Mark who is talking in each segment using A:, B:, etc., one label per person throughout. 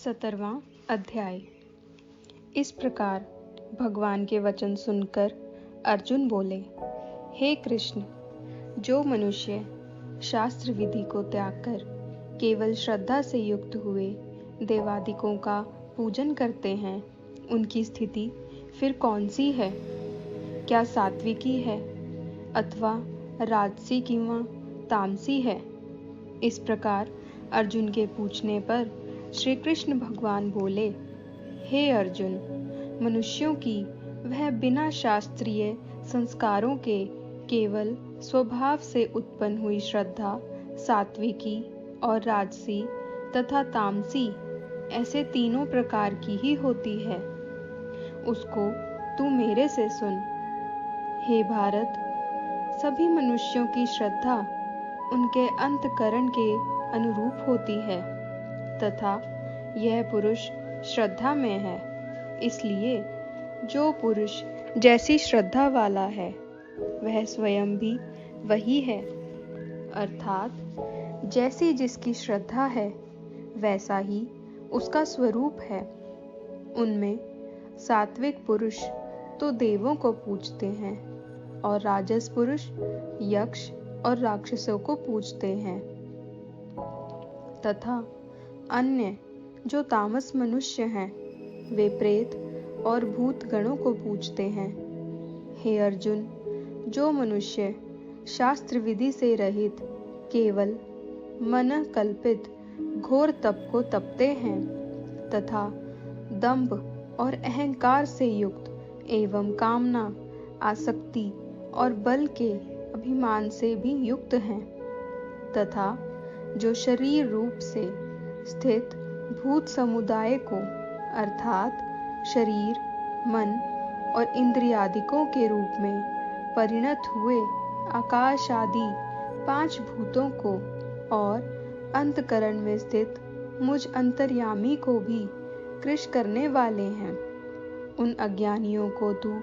A: 17वां अध्याय। इस प्रकार भगवान के वचन सुनकर अर्जुन बोले, हे कृष्ण, जो मनुष्य शास्त्र विधि को त्याग कर केवल श्रद्धा से युक्त हुए देवादिकों का पूजन करते हैं, उनकी स्थिति फिर कौन सी है? क्या सात्विकी है अथवा राजसी किंवा तामसी है? इस प्रकार अर्जुन के पूछने पर श्री कृष्ण भगवान बोले, हे अर्जुन, मनुष्यों की वह बिना शास्त्रीय संस्कारों के केवल स्वभाव से उत्पन्न हुई श्रद्धा सात्विकी और राजसी तथा तामसी ऐसे तीनों प्रकार की ही होती है। उसको तू मेरे से सुन। हे भारत, सभी मनुष्यों की श्रद्धा उनके अंतःकरण के अनुरूप होती है तथा यह पुरुष श्रद्धा में है। इसलिए जो पुरुष जैसी श्रद्धा वाला है वह स्वयं भी वही है, अर्थात जैसी जिसकी श्रद्धा है वैसा ही उसका स्वरूप है। उनमें सात्विक पुरुष तो देवों को पूजते हैं और राजस पुरुष यक्ष और राक्षसों को पूजते हैं तथा अन्य जो तामस मनुष्य हैं वे प्रेत और भूत गणों को पूजते हैं। हे अर्जुन, जो मनुष्य शास्त्र विधि से रहित केवल मन कल्पित घोर तप को तपते हैं तथा दंभ और अहंकार से युक्त एवं कामना, आसक्ति और बल के अभिमान से भी युक्त हैं तथा जो शरीर रूप से स्थित भूत समुदाय को अर्थात शरीर, मन और इंद्रियादिकों के रूप में परिणत हुए आकाश आदि 5 भूतों को और अंतःकरण में स्थित मुझ अंतर्यामी को भी कृश करने वाले हैं, उन अज्ञानियों को तू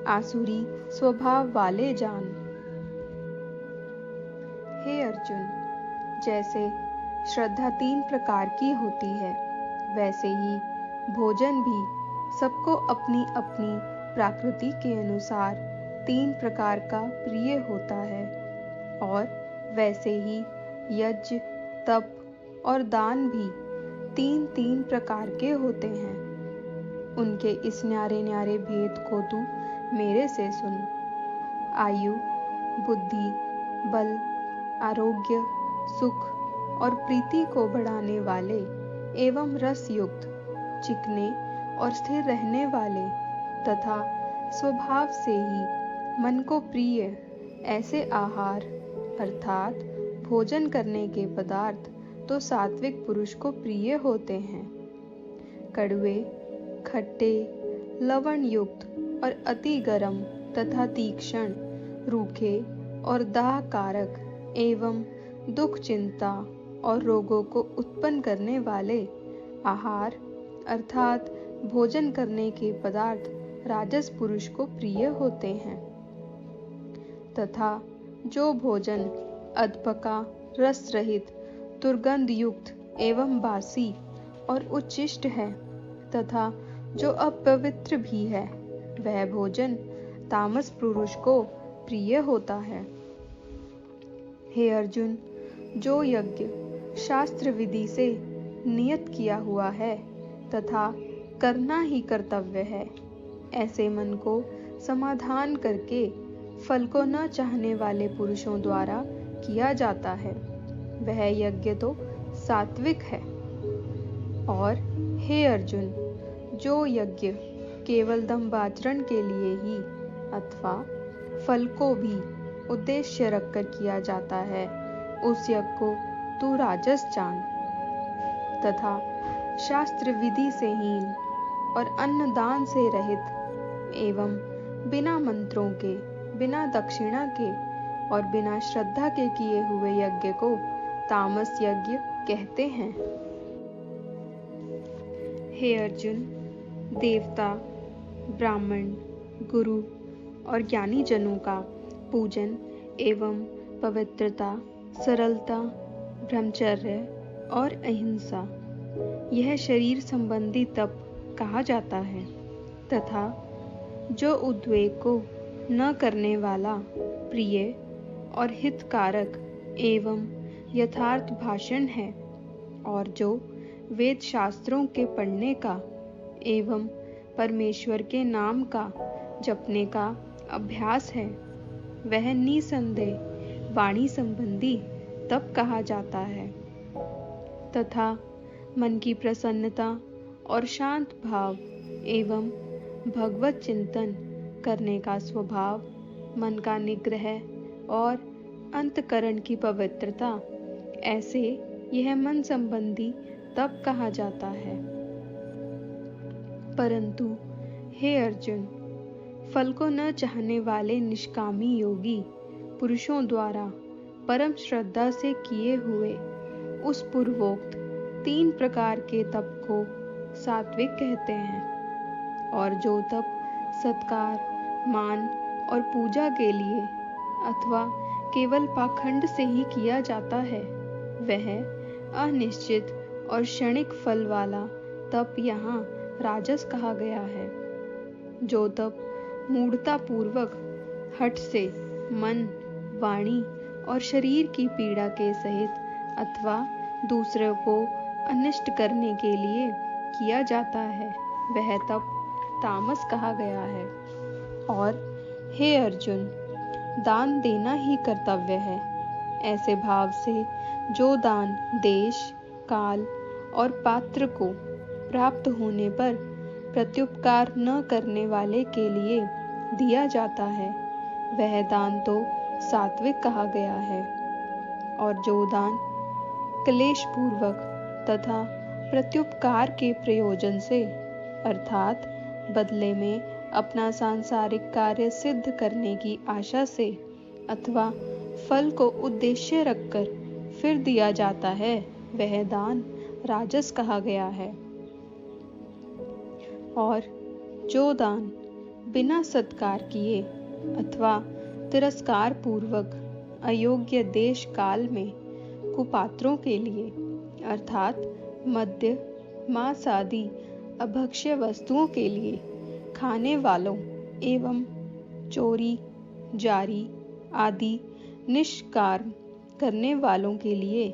A: आसुरी स्वभाव वाले जान। हे अर्जुन, जैसे श्रद्धा 3 प्रकार की होती है, वैसे ही भोजन भी सबको अपनी अपनी प्रकृति के अनुसार 3 प्रकार का प्रिय होता है और वैसे ही यज्ञ, तप और दान भी 3-3 प्रकार के होते हैं। उनके इस न्यारे न्यारे भेद को तू मेरे से सुन। आयु, बुद्धि, बल, आरोग्य, सुख और प्रीति को बढ़ाने वाले एवं रस युक्त, चिकने और स्थिर रहने वाले तथा स्वभाव से ही मन को प्रिय ऐसे आहार अर्थात भोजन करने के पदार्थ तो सात्विक पुरुष को प्रिय होते हैं। कड़वे, खट्टे, लवण युक्त और अति गरम तथा तीक्ष्ण, रूखे और दाह कारक एवं दुख, चिंता और रोगों को उत्पन्न करने वाले आहार अर्थात भोजन करने के पदार्थ राजस पुरुष को प्रिय होते हैं तथा जो भोजन अधपका, रस रहित, दुर्गंध युक्त एवं बासी और उच्छिष्ट है तथा जो अपवित्र भी है वह भोजन तामस पुरुष को प्रिय होता है। हे अर्जुन, जो यज्ञ शास्त्र विधि से नियत किया हुआ है तथा करना ही कर्तव्य है, ऐसे मन को समाधान करके फल को न चाहने वाले पुरुषों द्वारा किया जाता है, वह यज्ञ तो सात्विक है। और हे अर्जुन, जो यज्ञ केवल दंभाचरण के लिए ही अथवा फल को भी उद्देश्य रखकर किया जाता है, उस यज्ञ को तू राजस जान तथा शास्त्र विधि से हीन और अन्नदान से रहित एवं बिना मंत्रों के, बिना दक्षिणा के और बिना श्रद्धा के किए हुए यज्ञ को तामस यज्ञ कहते हैं। हे अर्जुन, देवता, ब्राह्मण, गुरु और ज्ञानी जनों का पूजन एवं पवित्रता, सरलता, ब्रह्मचर्य और अहिंसा यह शरीर संबंधी तप कहा जाता है, तथा जो उद्वेग को न करने वाला, प्रिय और हितकारक एवं यथार्थ भाषण है, और जो वेद शास्त्रों के पढ़ने का एवं परमेश्वर के नाम का जपने का अभ्यास है, वह निसंदेह वाणी संबंधी तप कहा जाता है। तथा मन की प्रसन्नता और शांत भाव एवं भगवत चिंतन करने का स्वभाव, मन का निग्रह और अंतकरण की पवित्रता, ऐसे यह मन संबंधी तप कहा जाता है। परंतु हे अर्जुन, फल को न चाहने वाले निष्कामी योगी पुरुषों द्वारा परम श्रद्धा से किए हुए उस पूर्वोक्त 3 प्रकार के तप को सात्विक कहते हैं। और जो तप सत्कार, मान और पूजा के लिए अथवा केवल पाखंड से ही किया जाता है, वह अनिश्चित और क्षणिक फल वाला तप यहाँ राजस कहा गया है। जो तप मूढ़ता पूर्वक हठ से मन, वाणी और शरीर की पीड़ा के सहित अथवा दूसरे को अनिष्ट करने के लिए किया जाता है, वह तप तामस कहा गया है। और हे अर्जुन, दान देना ही कर्तव्य है। ऐसे भाव से जो दान देश, काल और पात्र को प्राप्त होने पर प्रत्युपकार न करने वाले के लिए दिया जाता है, वह दान तो सात्विक कहा गया है। और जो दान क्लेश पूर्वक तथा प्रत्युपकार के प्रयोजन से, अर्थात बदले में अपना सांसारिक कार्य सिद्ध करने की आशा से अथवा फल को उद्देश्य रखकर फिर दिया जाता है, वह दान राजस कहा गया है। और जो दान बिना सत्कार किए अथवा तिरस्कार पूर्वक अयोग्य देश काल में कुपात्रों के लिए, अर्थात मद्य, मांस आदि अभक्ष्य वस्तुओं के लिए खाने वालों एवं चोरी, जारी आदि निष्काम करने वालों के लिए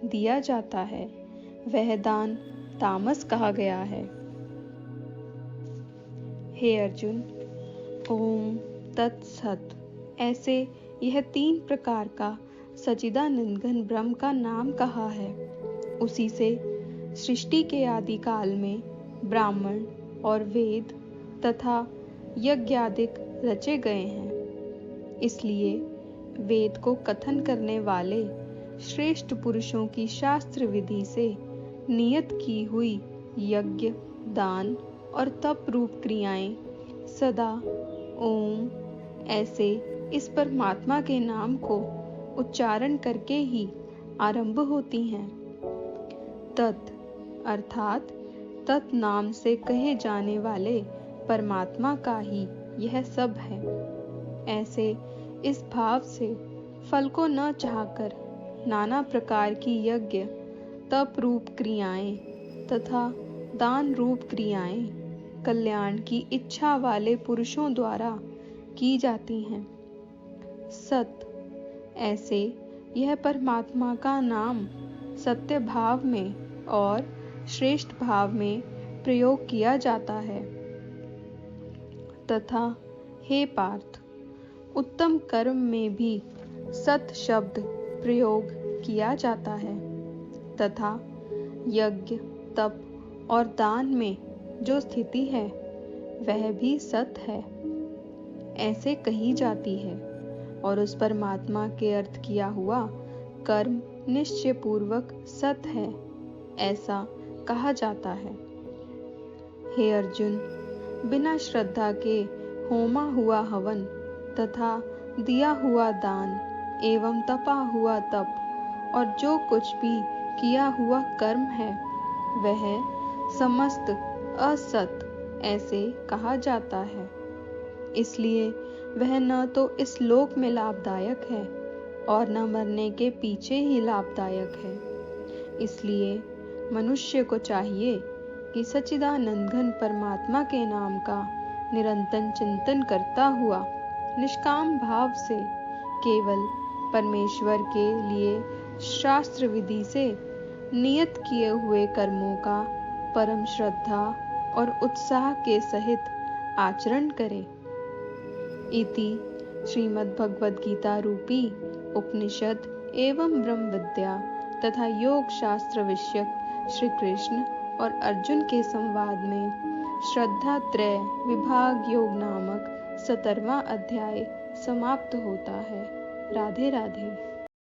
A: दिया जाता है, वह दान तामस कहा गया है। हे अर्जुन, ओम तत्सत। ऐसे यह 3 प्रकार का सच्चिदानंद ब्रह्म का नाम कहा है। उसी से सृष्टि के आदि काल में ब्राह्मण और वेद तथा यज्ञादिक रचे गए हैं। इसलिए वेद को कथन करने वाले श्रेष्ठ पुरुषों की शास्त्र विधि से नियत की हुई यज्ञ, दान और तप रूप क्रियाएं सदा ओम ऐसे इस परमात्मा के नाम को उच्चारण करके ही आरंभ होती हैं। तत् अर्थात तत् नाम से कहे जाने वाले परमात्मा का ही यह सब है। ऐसे इस भाव से फल को न चाहकर नाना प्रकार की यज्ञ, तप रूप क्रियाएं तथा दान रूप क्रियाएं कल्याण की इच्छा वाले पुरुषों द्वारा की जाती हैं। सत ऐसे यह परमात्मा का नाम सत्य भाव में और श्रेष्ठ भाव में प्रयोग किया जाता है। तथा हे पार्थ, उत्तम कर्म में भी सत शब्द प्रयोग किया जाता है तथा यज्ञ, तप और दान में जो स्थिति है वह भी सत है ऐसे कही जाती है। और उस परमात्मा के अर्थ किया हुआ कर्म निश्चय पूर्वक सत है ऐसा कहा जाता है। हे अर्जुन, बिना श्रद्धा के होमा हुआ हवन तथा दिया हुआ दान एवं तपा हुआ तप और जो कुछ भी किया हुआ कर्म है वह समस्त असत ऐसे कहा जाता है। इसलिए वह न तो इस लोक में लाभदायक है और न मरने के पीछे ही लाभदायक है। इसलिए मनुष्य को चाहिए कि सच्चिदानंद घन परमात्मा के नाम का निरंतर चिंतन करता हुआ निष्काम भाव से केवल परमेश्वर के लिए शास्त्र विधि से नियत किए हुए कर्मों का परम श्रद्धा और उत्साह के सहित आचरण करे। इति श्रीमद्भगवद्गीता रूपी उपनिषद एवं ब्रह्म विद्या तथा योग शास्त्र विषयक श्री कृष्ण और अर्जुन के संवाद में श्रद्धा त्रय विभाग योग नामक 17वां अध्याय समाप्त होता है। राधे राधे।